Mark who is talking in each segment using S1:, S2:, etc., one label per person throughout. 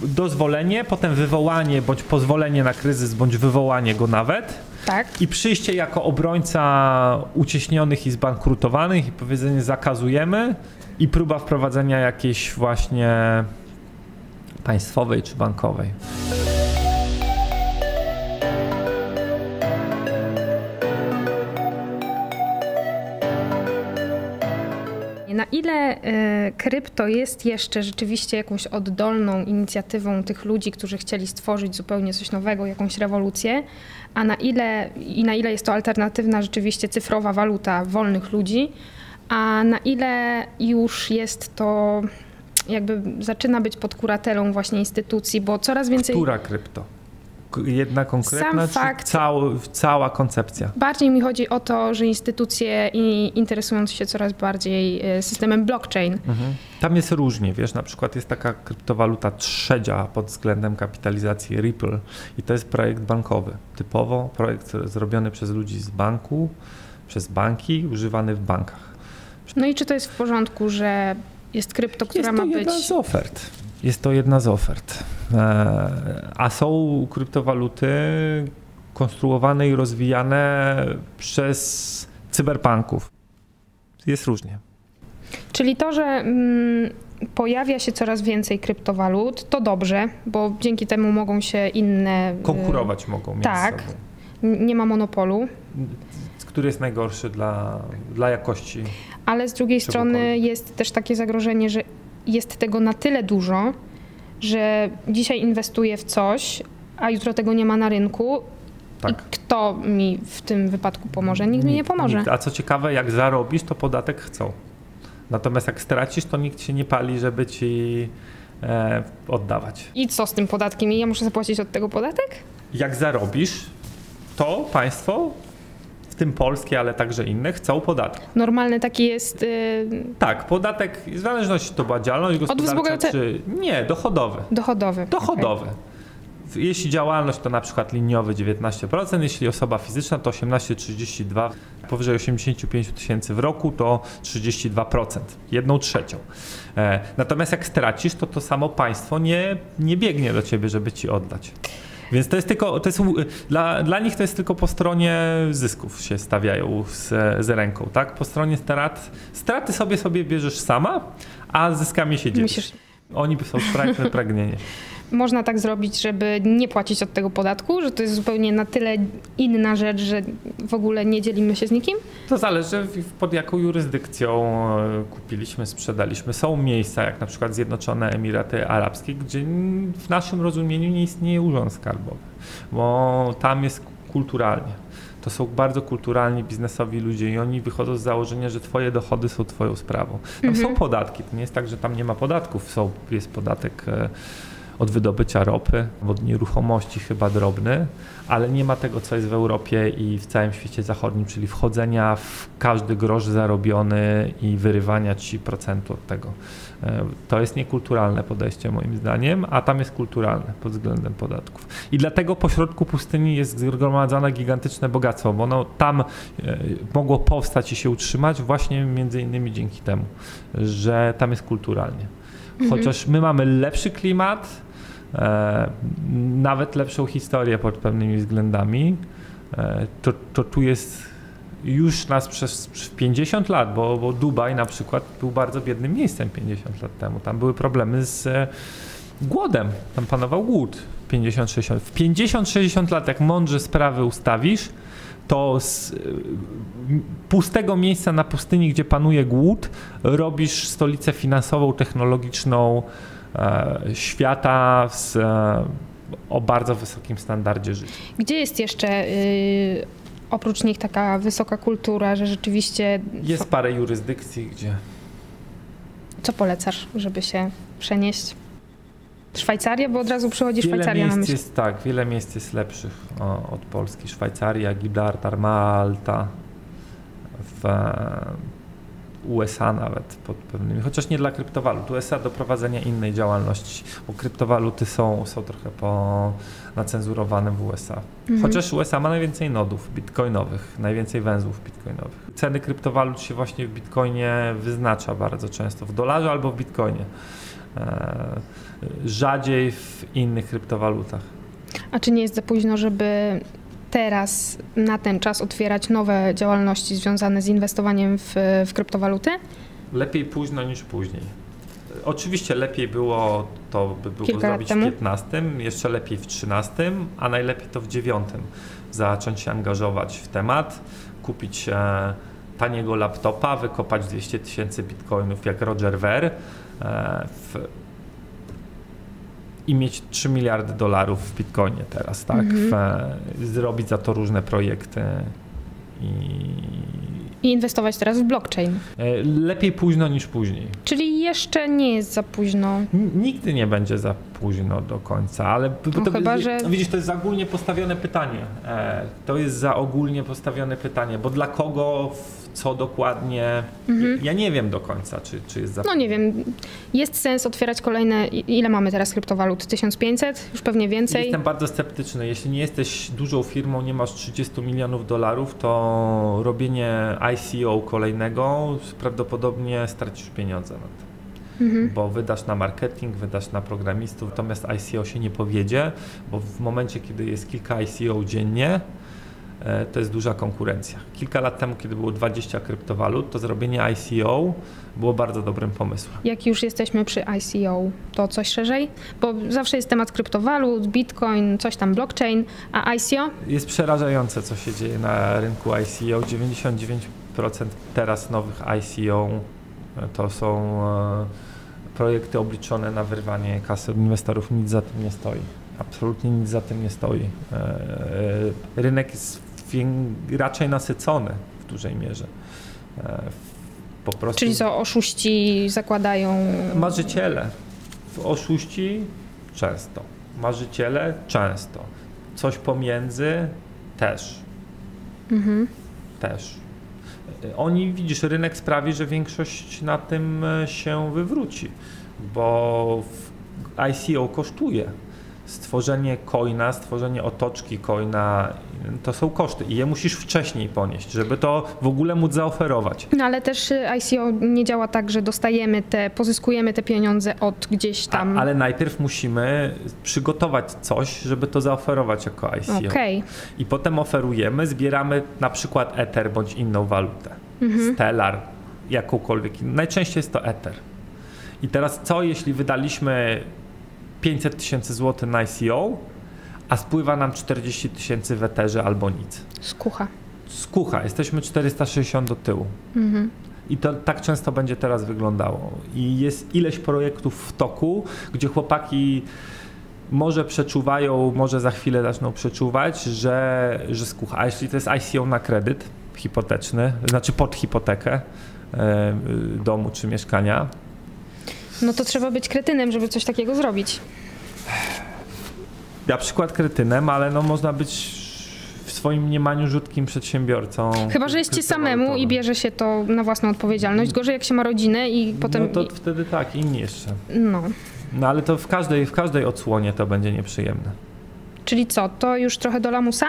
S1: dozwolenie, potem wywołanie bądź pozwolenie na kryzys, bądź wywołanie go nawet.
S2: Tak.
S1: I przyjście jako obrońca ucieśnionych i zbankrutowanych i powiedzenie zakazujemy i próba wprowadzenia jakiejś właśnie państwowej czy bankowej.
S2: Na ile krypto jest jeszcze rzeczywiście jakąś oddolną inicjatywą tych ludzi, którzy chcieli stworzyć zupełnie coś nowego, jakąś rewolucję, a na ile jest to alternatywna rzeczywiście cyfrowa waluta wolnych ludzi, a na ile już jest to jakby zaczyna być pod kuratelą właśnie instytucji, bo coraz więcej...
S1: Która krypto? Jedna konkretna,
S2: sam fakt,
S1: cała koncepcja?
S2: Bardziej mi chodzi o to, że instytucje interesujące się coraz bardziej systemem blockchain.
S1: Tam jest różnie, wiesz, na przykład jest taka kryptowaluta trzecia pod względem kapitalizacji Ripple i to jest projekt bankowy. Typowo projekt zrobiony przez ludzi z banku, przez banki, używany w bankach.
S2: No i czy to jest w porządku, że jest krypto, która ma być...
S1: Jest to jedna z ofert. A są kryptowaluty konstruowane i rozwijane przez cyberpunków. Jest różnie.
S2: Czyli to, że pojawia się coraz więcej kryptowalut, to dobrze, bo dzięki temu mogą się inne...
S1: Konkurować mogą między
S2: tak,
S1: sobą.
S2: Nie ma monopolu.
S1: Który jest najgorszy dla jakości?
S2: Ale z drugiej strony jest też takie zagrożenie, że jest tego na tyle dużo, że dzisiaj inwestuję w coś, a jutro tego nie ma na rynku. Tak. I kto mi w tym wypadku pomoże? Nikt mi nie pomoże.
S1: Nikt. A co ciekawe, jak zarobisz, to podatek chcą. Natomiast jak stracisz, to nikt się nie pali, żeby ci oddawać.
S2: I co z tym podatkiem? Ja muszę zapłacić od tego podatek?
S1: Jak zarobisz, to państwo, w tym polskie, ale także inne, chcą podatku.
S2: Normalny taki jest...
S1: Tak, podatek, w zależności to była działalność gospodarcza, czy... Nie, dochodowy.
S2: Dochodowy.
S1: Okay. Jeśli działalność to na przykład liniowy 19%, jeśli osoba fizyczna to 18,32%, powyżej 85 000 w roku to 32%, 1/3. Natomiast jak stracisz, to samo państwo nie biegnie do ciebie, żeby ci oddać. Więc to jest tylko, dla nich to jest tylko po stronie zysków się stawiają z ręką, tak? Po stronie straty sobie bierzesz sama, a zyskami się dzielisz. Oni są pragnieni.
S2: Można tak zrobić, żeby nie płacić od tego podatku, że to jest zupełnie na tyle inna rzecz, że w ogóle nie dzielimy się z nikim?
S1: To zależy pod jaką jurysdykcją kupiliśmy, sprzedaliśmy. Są miejsca, jak na przykład Zjednoczone Emiraty Arabskie, gdzie w naszym rozumieniu nie istnieje urząd skarbowy, bo tam jest kulturalnie. To są bardzo kulturalni, biznesowi ludzie i oni wychodzą z założenia, że twoje dochody są twoją sprawą. Tam są podatki, to nie jest tak, że tam nie ma podatków. Jest podatek od wydobycia ropy, od nieruchomości chyba drobny, ale nie ma tego, co jest w Europie i w całym świecie zachodnim, czyli wchodzenia w każdy grosz zarobiony i wyrywania ci procentu od tego. To jest niekulturalne podejście moim zdaniem, a tam jest kulturalne pod względem podatków. I dlatego pośrodku pustyni jest zgromadzone gigantyczne bogactwo, bo ono tam mogło powstać i się utrzymać właśnie między innymi dzięki temu, że tam jest kulturalnie. Chociaż my mamy lepszy klimat, nawet lepszą historię pod pewnymi względami, to tu jest już nas przez 50 lat, bo Dubaj na przykład był bardzo biednym miejscem 50 lat temu. Tam były problemy z głodem, tam panował głód 50-60. W 50-60 lat, jak mądrze sprawy ustawisz, to z pustego miejsca na pustyni, gdzie panuje głód, robisz stolicę finansową, technologiczną świata o bardzo wysokim standardzie życia.
S2: Gdzie jest jeszcze oprócz nich taka wysoka kultura, że rzeczywiście...
S1: Jest parę jurysdykcji, gdzie...
S2: Co polecasz, żeby się przenieść? Szwajcaria, bo od razu przychodzi Szwajcaria na myśl.
S1: Wiele miejsc jest lepszych od Polski. Szwajcaria, Gibraltar, Malta, w USA nawet pod pewnymi, chociaż nie dla kryptowalut. USA do prowadzenia innej działalności, bo kryptowaluty są trochę nacenzurowane w USA. Chociaż USA ma najwięcej nodów bitcoinowych, najwięcej węzłów bitcoinowych. Ceny kryptowalut się właśnie w bitcoinie wyznacza bardzo często, w dolarze albo w bitcoinie. rzadziej w innych kryptowalutach.
S2: A czy nie jest za późno, żeby teraz na ten czas otwierać nowe działalności związane z inwestowaniem w kryptowaluty?
S1: Lepiej późno niż później. Oczywiście lepiej było to by było
S2: Kilka
S1: zrobić
S2: lat
S1: w
S2: temu.
S1: 15, jeszcze lepiej w 13, a najlepiej to w 9. Zacząć się angażować w temat, kupić taniego laptopa, wykopać 200 000 bitcoinów jak Roger Ver i mieć 3 miliardy dolarów w bitcoinie teraz, tak? Zrobić za to różne projekty
S2: I inwestować teraz w blockchain.
S1: Lepiej późno niż później.
S2: Czyli jeszcze nie jest za późno.
S1: Nigdy nie będzie za późno do końca, ale
S2: No chyba, że...
S1: widzisz, to jest za ogólnie postawione pytanie. To jest za ogólnie postawione pytanie, bo dla kogo, co dokładnie, ja nie wiem do końca, czy jest za
S2: No nie wiem, jest sens otwierać kolejne, ile mamy teraz kryptowalut? 1500? Już pewnie więcej?
S1: Jestem bardzo sceptyczny. Jeśli nie jesteś dużą firmą, nie masz 30 milionów dolarów, to robienie ICO kolejnego prawdopodobnie stracisz pieniądze na to. Bo wydasz na marketing, wydasz na programistów, natomiast ICO się nie powiedzie, bo w momencie, kiedy jest kilka ICO dziennie, to jest duża konkurencja. Kilka lat temu, kiedy było 20 kryptowalut, to zrobienie ICO było bardzo dobrym pomysłem.
S2: Jak już jesteśmy przy ICO, to coś szerzej? Bo zawsze jest temat kryptowalut, bitcoin, coś tam blockchain, a ICO?
S1: Jest przerażające, co się dzieje na rynku ICO. 99% teraz nowych ICO to są projekty obliczone na wyrwanie kasy od inwestorów. Nic za tym nie stoi. Absolutnie nic za tym nie stoi. Rynek jest raczej nasycony w dużej mierze. Po prostu...
S2: Czyli co, oszuści zakładają...
S1: Marzyciele. Oszuści często. Marzyciele często. Coś pomiędzy też. Też. Oni, widzisz, rynek sprawi, że większość na tym się wywróci, bo ICO kosztuje. Stworzenie coina, stworzenie otoczki coina to są koszty i je musisz wcześniej ponieść, żeby to w ogóle móc zaoferować.
S2: No ale też ICO nie działa tak, że pozyskujemy te pieniądze od gdzieś tam.
S1: Ale najpierw musimy przygotować coś, żeby to zaoferować jako ICO.
S2: Okay.
S1: I potem oferujemy, zbieramy na przykład Ether bądź inną walutę. Stellar, jakąkolwiek. Najczęściej jest to Ether. I teraz co, jeśli wydaliśmy 500 000 złotych na ICO, a spływa nam 40 000 w Etherze albo nic. Skucha. Jesteśmy 460 do tyłu. I to tak często będzie teraz wyglądało. I jest ileś projektów w toku, gdzie chłopaki może przeczuwają, może za chwilę zaczną przeczuwać, że skucha. A jeśli to jest ICO na kredyt hipoteczny, znaczy pod hipotekę domu czy mieszkania,
S2: no to trzeba być kretynem, żeby coś takiego zrobić.
S1: Na przykład kretynem, ale no można być w swoim mniemaniu rzutkim przedsiębiorcą.
S2: Chyba, że jest ci samemu i bierze się to na własną odpowiedzialność. Gorzej jak się ma rodzinę i potem...
S1: No to wtedy tak, inni jeszcze.
S2: No
S1: ale to w każdej odsłonie to będzie nieprzyjemne.
S2: Czyli co, to już trochę do lamusa?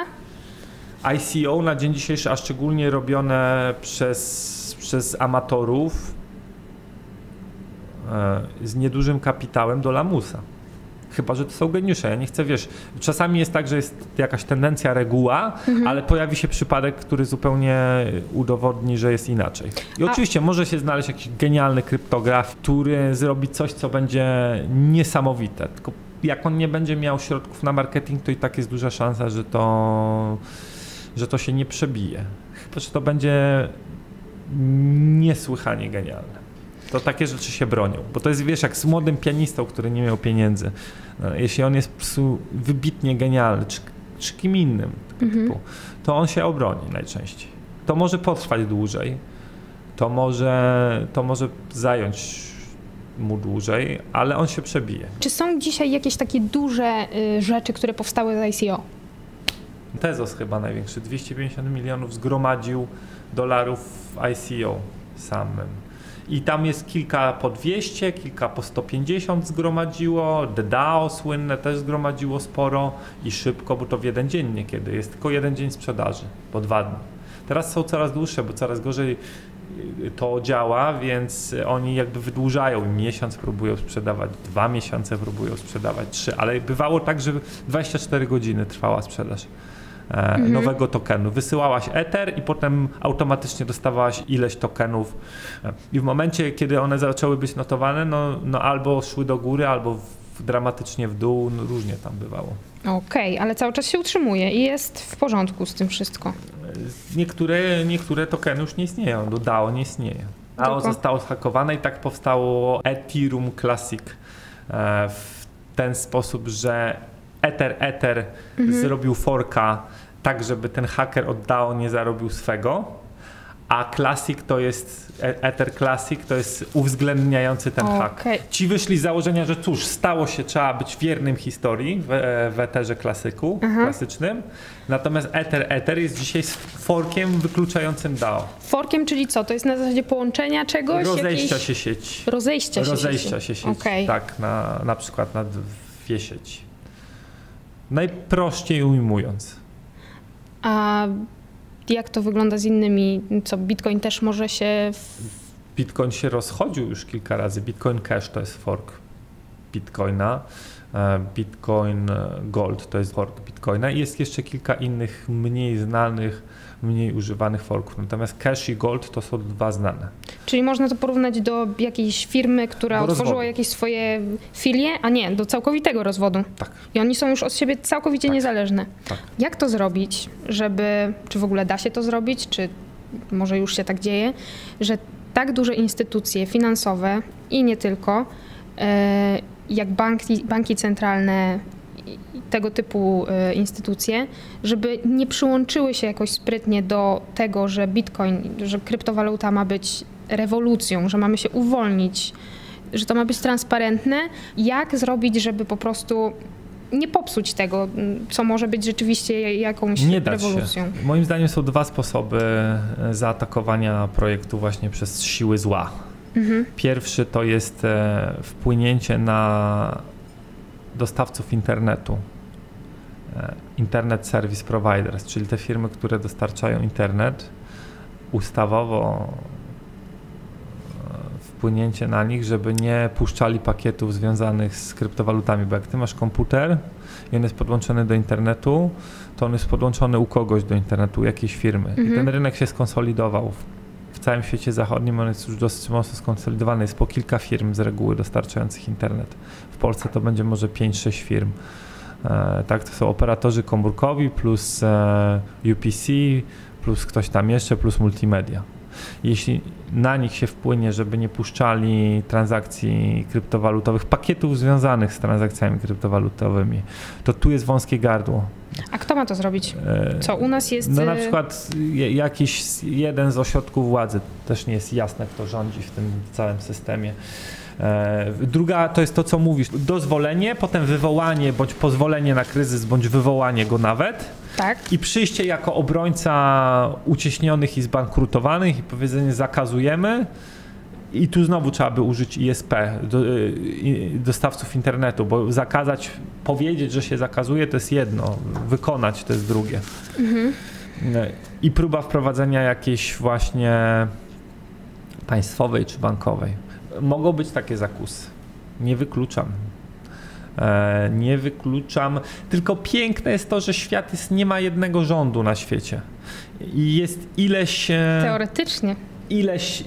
S1: ICO na dzień dzisiejszy, a szczególnie robione przez amatorów z niedużym kapitałem do lamusa. Chyba że to są geniusze. Ja nie chcę, wiesz, czasami jest tak, że jest jakaś tendencja, reguła, ale pojawi się przypadek, który zupełnie udowodni, że jest inaczej. I oczywiście może się znaleźć jakiś genialny kryptograf, który zrobi coś, co będzie niesamowite. Tylko jak on nie będzie miał środków na marketing, to i tak jest duża szansa, że to się nie przebije. Chyba że to będzie niesłychanie genialne. To takie rzeczy się bronią, bo to jest, wiesz, jak z młodym pianistą, który nie miał pieniędzy. Jeśli on jest po prostu wybitnie genialny, czy kim innym typu, to on się obroni najczęściej. To może potrwać dłużej, to może zająć mu dłużej, ale on się przebije.
S2: Czy są dzisiaj jakieś takie duże rzeczy, które powstały z ICO?
S1: Tezos chyba największy, 250 milionów zgromadził dolarów w ICO samym. I tam jest kilka po 200, kilka po 150 zgromadziło, The DAO słynne też zgromadziło sporo i szybko, bo to w jeden dzień niekiedy, jest tylko jeden dzień sprzedaży, po 2 dni. Teraz są coraz dłuższe, bo coraz gorzej to działa, więc oni jakby wydłużają. Miesiąc próbują sprzedawać, 2 miesiące próbują sprzedawać, 3, ale bywało tak, że 24 godziny trwała sprzedaż nowego tokenu. Wysyłałaś Ether i potem automatycznie dostawałaś ileś tokenów i w momencie, kiedy one zaczęły być notowane, no albo szły do góry, albo dramatycznie w dół, no różnie tam bywało.
S2: Okej, ale cały czas się utrzymuje i jest w porządku z tym wszystko.
S1: Niektóre tokeny już nie istnieją, DAO nie istnieje. DAO zostało zhakowane i tak powstało Ethereum Classic w ten sposób, że Ether zrobił forka tak, żeby ten haker od DAO nie zarobił swego, a Classic to jest, Ether Classic to jest uwzględniający ten hak. Ci wyszli z założenia, że cóż, stało się, trzeba być wiernym historii w Etherze klasycznym, natomiast Ether jest dzisiaj forkiem wykluczającym DAO.
S2: Forkiem, czyli co? To jest na zasadzie połączenia czegoś?
S1: Rozejścia się sieci.
S2: Rozejścia się sieci.
S1: Tak, na przykład na dwie sieci. Najprościej ujmując.
S2: A jak to wygląda z innymi? Co, Bitcoin też może się...
S1: Bitcoin się rozchodził już kilka razy. Bitcoin Cash to jest fork Bitcoina. Bitcoin Gold to jest fork Bitcoina. I jest jeszcze kilka innych mniej znanych, mniej używanych forków. Natomiast Cash i Gold to są 2 znane.
S2: Czyli można to porównać do jakiejś firmy, która otworzyła jakieś swoje filie, a nie, do całkowitego rozwodu.
S1: Tak.
S2: I oni są już od siebie całkowicie niezależne.
S1: Tak.
S2: Jak to zrobić, czy w ogóle da się to zrobić, czy może już się tak dzieje, że tak duże instytucje finansowe i nie tylko, jak banki centralne, tego typu instytucje, żeby nie przyłączyły się jakoś sprytnie do tego, że Bitcoin, że kryptowaluta ma być rewolucją, że mamy się uwolnić, że to ma być transparentne. Jak zrobić, żeby po prostu nie popsuć tego, co może być rzeczywiście jakąś rewolucją?
S1: Nie da się. Moim zdaniem są 2 sposoby zaatakowania projektu właśnie przez siły zła. Pierwszy to jest wpłynięcie na dostawców internetu, Internet Service Providers, czyli te firmy, które dostarczają internet, ustawowo wpłynięcie na nich, żeby nie puszczali pakietów związanych z kryptowalutami, bo jak ty masz komputer i on jest podłączony do internetu, to on jest podłączony u kogoś do internetu, jakiejś firmy. I ten rynek się skonsolidował. W całym świecie zachodnim on jest już dosyć mocno skonsolidowany. Jest po kilka firm z reguły dostarczających internet. W Polsce to będzie może 5-6 firm. Tak, to są operatorzy komórkowi plus UPC, plus ktoś tam jeszcze, plus multimedia. Jeśli na nich się wpłynie, żeby nie puszczali transakcji kryptowalutowych, pakietów związanych z transakcjami kryptowalutowymi, to tu jest wąskie gardło.
S2: A kto ma to zrobić? Co u nas jest?
S1: No na przykład jakiś jeden z ośrodków władzy, też nie jest jasne, kto rządzi w tym całym systemie. Druga to jest to, co mówisz, dozwolenie, potem wywołanie bądź pozwolenie na kryzys, bądź wywołanie go nawet.
S2: Tak.
S1: I przyjście jako obrońca uciśnionych i zbankrutowanych i powiedzenie zakazujemy. I tu znowu trzeba by użyć ISP, dostawców internetu, bo zakazać, powiedzieć, że się zakazuje, to jest jedno, wykonać to jest drugie. I próba wprowadzenia jakiejś właśnie państwowej czy bankowej. Mogą być takie zakusy. Nie wykluczam. Nie wykluczam. Tylko piękne jest to, że świat jest, nie ma jednego rządu na świecie. I jest ileś...
S2: Teoretycznie.
S1: Ileś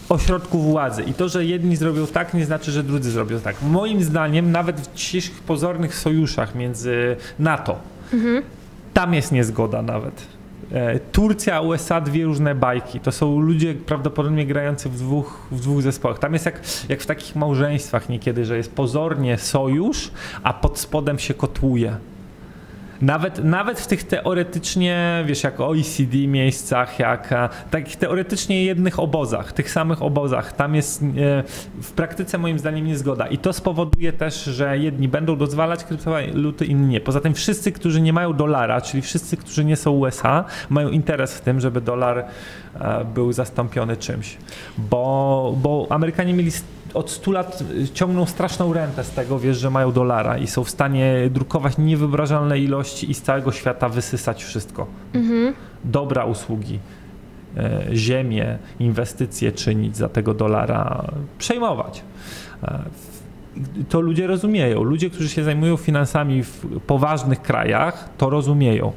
S1: ośrodków władzy. I to, że jedni zrobią tak, nie znaczy, że drudzy zrobią tak. Moim zdaniem nawet w dzisiejszych pozornych sojuszach między NATO, tam jest niezgoda nawet. Turcja, USA, 2 różne bajki. To są ludzie prawdopodobnie grający w dwóch zespołach. Tam jest jak w takich małżeństwach niekiedy, że jest pozornie sojusz, a pod spodem się kotłuje. Nawet w tych teoretycznie, wiesz, jak OECD miejscach, jak takich teoretycznie jednych obozach, tych samych obozach, tam jest w praktyce moim zdaniem niezgoda. I to spowoduje też, że jedni będą dozwalać kryptowaluty, inni nie. Poza tym wszyscy, którzy nie mają dolara, czyli wszyscy, którzy nie są USA, mają interes w tym, żeby dolar był zastąpiony czymś. Bo Amerykanie mieli od 100 lat ciągną straszną rentę z tego, wiesz, że mają dolara i są w stanie drukować niewyobrażalne ilości i z całego świata wysysać wszystko. Dobra, usługi. ziemię, inwestycje czynić za tego dolara, przejmować. To ludzie rozumieją. Ludzie, którzy się zajmują finansami w poważnych krajach, to rozumieją.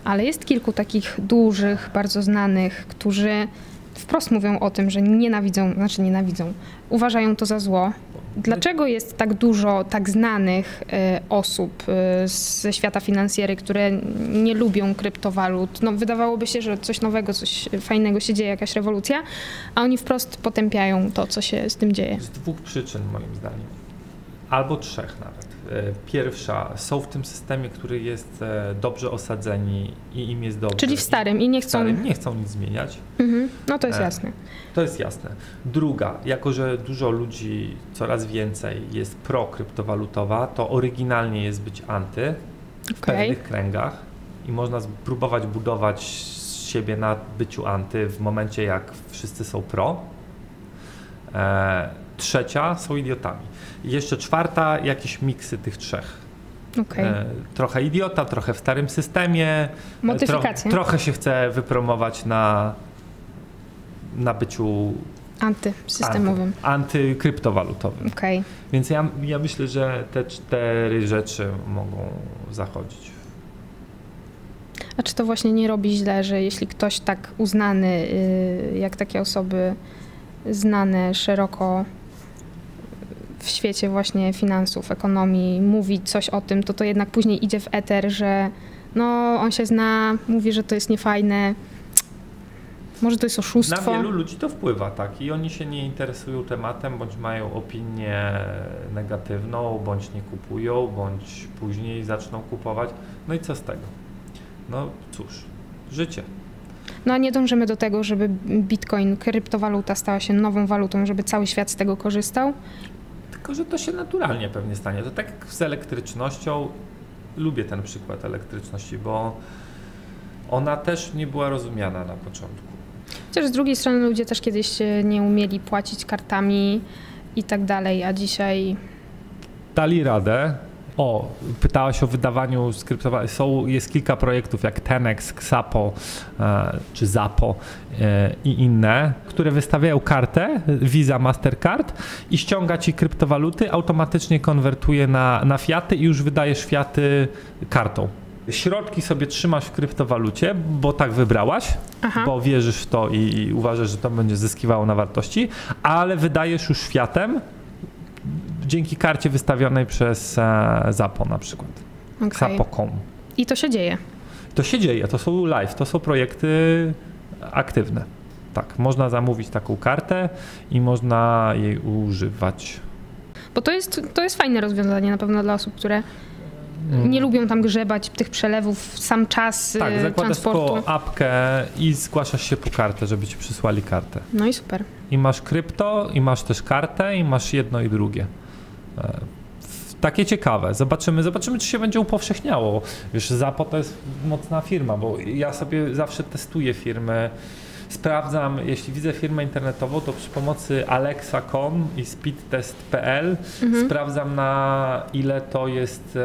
S2: Ale jest kilku takich dużych, bardzo znanych, którzy wprost mówią o tym, że nienawidzą, uważają to za zło. Dlaczego jest tak dużo tak znanych osób ze świata finansjery, które nie lubią kryptowalut? No, wydawałoby się, że coś nowego, coś fajnego się dzieje, jakaś rewolucja, a oni wprost potępiają to, co się z tym dzieje.
S1: Z dwóch przyczyn moim zdaniem. Albo trzech nawet. Pierwsza, są w tym systemie, który jest dobrze osadzeni i im jest dobrze.
S2: Czyli w starym i nie chcą...
S1: Nie chcą nic zmieniać.
S2: No to jest jasne.
S1: To jest jasne. Druga, jako że dużo ludzi, coraz więcej jest pro-kryptowalutowa, to oryginalnie jest być anty w pewnych kręgach i można spróbować budować siebie na byciu anty w momencie, jak wszyscy są pro. Trzecia, są idiotami. I jeszcze czwarta, jakieś miksy tych trzech. Trochę idiota, trochę w starym systemie.
S2: Modyfikacja.
S1: Trochę się chce wypromować na byciu
S2: antysystemowym.
S1: Antykryptowalutowym. Więc ja myślę, że te 4 rzeczy mogą zachodzić.
S2: A czy to właśnie nie robi źle, że jeśli ktoś tak uznany, jak takie osoby znane szeroko w świecie właśnie finansów, ekonomii, mówi coś o tym, to jednak później idzie w eter, że no on się zna, mówi, że to jest niefajne, może to jest oszustwo.
S1: Na wielu ludzi to wpływa, tak, i oni się nie interesują tematem, bądź mają opinię negatywną, bądź nie kupują, bądź później zaczną kupować. No i co z tego? No cóż, życie.
S2: No a nie dążymy do tego, żeby Bitcoin, kryptowaluta stała się nową walutą, żeby cały świat z tego korzystał?
S1: Tylko że to się naturalnie pewnie stanie. To tak jak z elektrycznością. Lubię ten przykład elektryczności, bo ona też nie była rozumiana na początku.
S2: Chociaż z drugiej strony ludzie też kiedyś nie umieli płacić kartami i tak dalej, a dzisiaj...
S1: Dali radę. Pytałaś o wydawaniu skryptowanych. Jest kilka projektów jak Tenex, Xapo czy Zapo i inne, które wystawiają kartę Visa, Mastercard i ściąga ci kryptowaluty, automatycznie konwertuje na fiaty i już wydajesz fiaty kartą. Środki sobie trzymasz w kryptowalucie, bo tak wybrałaś, bo wierzysz w to i uważasz, że to będzie zyskiwało na wartości, ale wydajesz już fiatem dzięki karcie wystawionej przez Zapo na przykład. Zapo.com.
S2: I to się dzieje?
S1: To się dzieje, to są live, to są projekty aktywne. Tak, można zamówić taką kartę i można jej używać.
S2: Bo to jest fajne rozwiązanie na pewno dla osób, które nie lubią tam grzebać tych przelewów, sam czas
S1: zakładasz
S2: transportu.
S1: apkę i zgłaszasz się po kartę, żeby ci przysłali kartę.
S2: No i super.
S1: I masz krypto, i masz też kartę, i masz jedno i drugie. Takie ciekawe. Zobaczymy, czy się będzie upowszechniało. Wiesz, Zapo to jest mocna firma, bo ja sobie zawsze testuję firmy. Sprawdzam, jeśli widzę firmę internetową, to przy pomocy Alexa.com i speedtest.pl sprawdzam, na ile to jest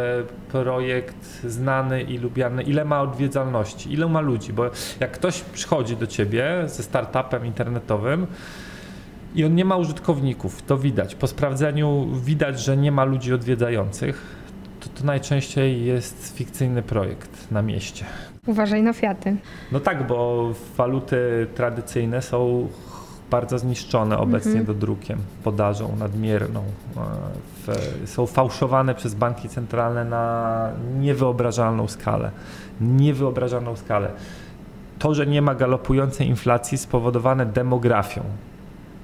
S1: projekt znany i lubiany, ile ma odwiedzalności, ile ma ludzi, bo jak ktoś przychodzi do ciebie ze startupem internetowym i on nie ma użytkowników, to widać. Po sprawdzeniu widać, że nie ma ludzi odwiedzających, to najczęściej jest fikcyjny projekt na mieście.
S2: Uważaj na fiaty.
S1: No tak, bo waluty tradycyjne są bardzo zniszczone obecnie dodrukiem, podażą nadmierną. Są fałszowane przez banki centralne na niewyobrażalną skalę. To, że nie ma galopującej inflacji, spowodowane demografią.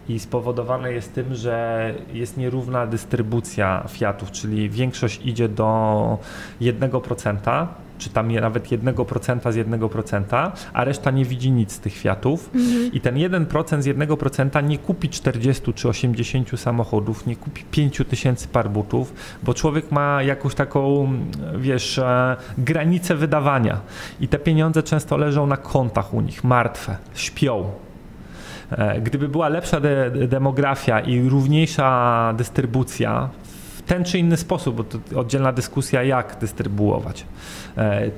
S1: I spowodowane jest tym, że jest nierówna dystrybucja fiatów, czyli większość idzie do 1%, czy tam nawet 1% z 1%, a reszta nie widzi nic z tych fiatów. I ten 1% z 1% nie kupi 40 czy 80 samochodów, nie kupi 5000 par butów, bo człowiek ma jakąś taką, wiesz, granicę wydawania. I te pieniądze często leżą na kontach u nich, martwe, śpią. Gdyby była lepsza demografia i równiejsza dystrybucja w ten czy inny sposób, bo to oddzielna dyskusja, jak dystrybuować,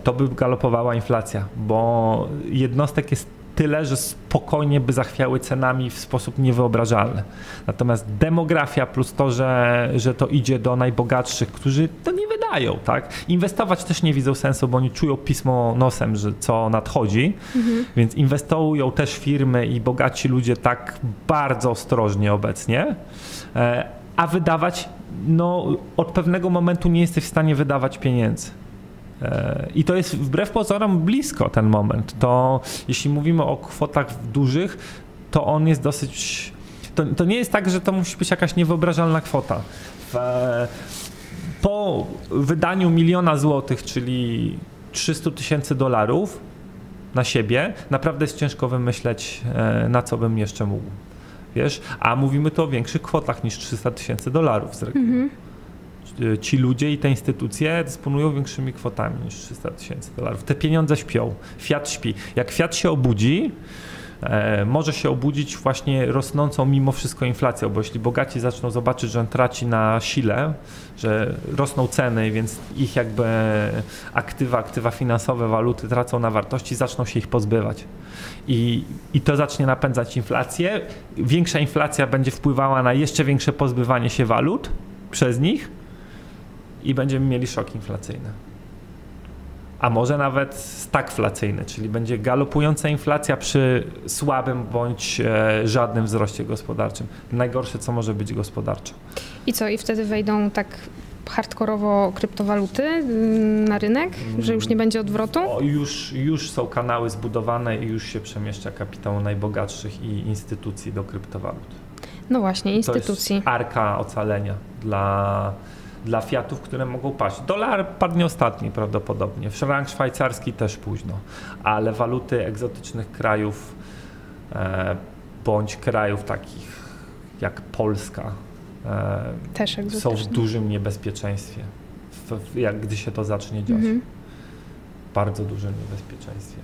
S1: to by galopowała inflacja, bo jednostek jest tyle, że spokojnie by zachwiały cenami w sposób niewyobrażalny. Natomiast demografia plus to, że to idzie do najbogatszych, którzy to nie wydają, tak? Inwestować też nie widzą sensu, bo oni czują pismo nosem, że co nadchodzi, więc inwestują też firmy i bogaci ludzie tak bardzo ostrożnie obecnie, a wydawać, no od pewnego momentu nie jesteś w stanie wydawać pieniędzy. I to jest wbrew pozorom blisko ten moment. To jeśli mówimy o kwotach dużych, to on jest dosyć... To nie jest tak, że to musi być jakaś niewyobrażalna kwota. Po wydaniu 1 000 000 złotych, czyli $300,000 na siebie, naprawdę jest ciężko wymyśleć, na co bym jeszcze mógł. Wiesz? A mówimy tu o większych kwotach niż $300,000 z reguły. Ci ludzie i te instytucje dysponują większymi kwotami niż $300,000. Te pieniądze śpią. Fiat śpi. Jak Fiat się obudzi, może się obudzić właśnie rosnącą mimo wszystko inflacją, bo jeśli bogaci zaczną zobaczyć, że on traci na sile, że rosną ceny, więc ich jakby aktywa finansowe, waluty tracą na wartości, zaczną się ich pozbywać. I to zacznie napędzać inflację. Większa inflacja będzie wpływała na jeszcze większe pozbywanie się walut przez nich i będziemy mieli szok inflacyjny. A może nawet stagflacyjny, czyli będzie galopująca inflacja przy słabym bądź żadnym wzroście gospodarczym. Najgorsze, co może być gospodarczo.
S2: I co? I wtedy wejdą tak hardkorowo kryptowaluty na rynek, że już nie będzie odwrotu?
S1: Już są kanały zbudowane i już się przemieszcza kapitał najbogatszych i instytucji do kryptowalut.
S2: No właśnie, instytucji.
S1: To jest arka ocalenia dla fiatów, które mogą paść. Dolar padnie ostatni prawdopodobnie, frank szwajcarski też późno, ale waluty egzotycznych krajów bądź krajów takich jak Polska
S2: też
S1: są w dużym niebezpieczeństwie, gdy się to zacznie dziać. Bardzo dużym niebezpieczeństwie.